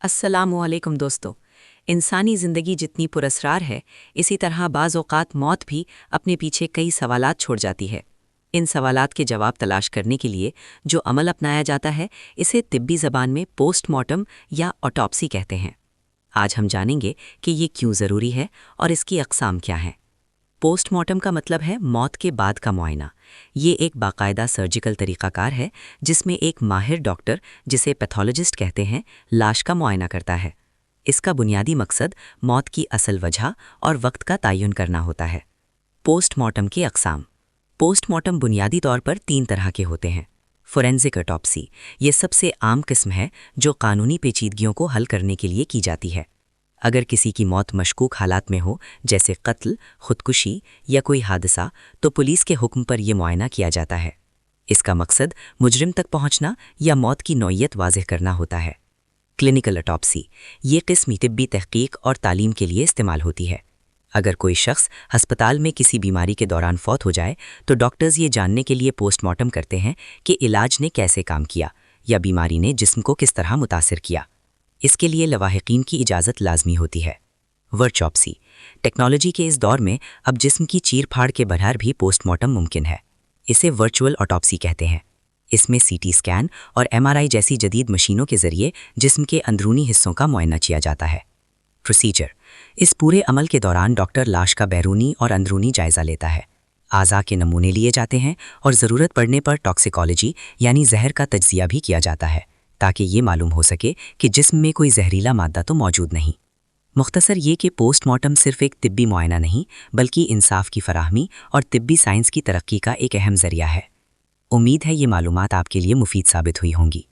अस्सलामुअलैकुम दोस्तों। इंसानी ज़िंदगी जितनी पुरस्कार है, इसी तरह बाज़ औक़ात मौत भी अपने पीछे कई सवालात छोड़ जाती है। इन सवालात के जवाब तलाश करने के लिए जो अमल अपनाया जाता है, इसे तिब्बी ज़बान में पोस्टमार्टम या ऑटोप्सी कहते हैं। आज हम जानेंगे कि ये क्यों ज़रूरी है और इसकी अक़साम क्या हैं। पोस्टमार्टम का मतलब है मौत के बाद का मुआयना। ये एक बाकायदा सर्जिकल तरीक़ाकार है जिसमें एक माहिर डॉक्टर, जिसे पैथोलॉजिस्ट कहते हैं, लाश का मुआयना करता है। इसका बुनियादी मकसद मौत की असल वजह और वक्त का तयन करना होता है। पोस्टमार्टम के अक़साम। पोस्टमार्टम बुनियादी तौर पर 3 तरह के होते हैं। फोरेंसिक ऑटोप्सी, ये सबसे आम किस्म है जो कानूनी पेचीदगियों को हल करने के लिए की जाती है। अगर किसी की मौत मशकूक हालात में हो, जैसे कत्ल, खुदकुशी या कोई हादसा, तो पुलिस के हुक्म पर यह मुआयना किया जाता है। इसका मकसद मुजरिम तक पहुंचना या मौत की नौइयत वाज़ेह करना होता है। क्लिनिकल ऑटोप्सी, ये किस्म तिब्बी तहकीक और तालीम के लिए इस्तेमाल होती है। अगर कोई शख्स हस्पताल में किसी बीमारी के दौरान फौत हो जाए, तो डॉक्टर्स ये जानने के लिए पोस्टमार्टम करते हैं कि इलाज ने कैसे काम किया या बीमारी ने जिस्म को किस तरह मुतासिर किया। इसके लिए लवाहिकीन की इजाज़त लाजमी होती है। वर्चॉप्सी, टेक्नोलॉजी के इस दौर में अब जिस्म की चीर फाड़ के बगैर भी पोस्टमार्टम मुमकिन है। इसे वर्चुअल ऑटोप्सी कहते हैं। इसमें सीटी स्कैन और एमआरआई जैसी जदीद मशीनों के ज़रिए जिस्म के अंदरूनी हिस्सों का मुआयना किया जाता है। प्रोसीजर, इस पूरे अमल के दौरान डॉक्टर लाश का बैरूनी और अंदरूनी जायज़ा लेता है। आज़ा के नमूने लिए जाते हैं और ज़रूरत पड़ने पर टॉक्सिकोलॉजी यानी जहर का तज्ज़िया भी किया जाता है, ताकि ये मालूम हो सके कि जिस्म में कोई जहरीला मादा तो मौजूद नहीं। मुख्तसर ये कि पोस्टमार्टम सिर्फ एक तिब्बी मुआयना नहीं, बल्कि इंसाफ की फराहमी और तिब्बी साइंस की तरक्की का एक अहम ज़रिया है। उम्मीद है ये मालूमात आपके लिए मुफीद साबित हुई होंगी।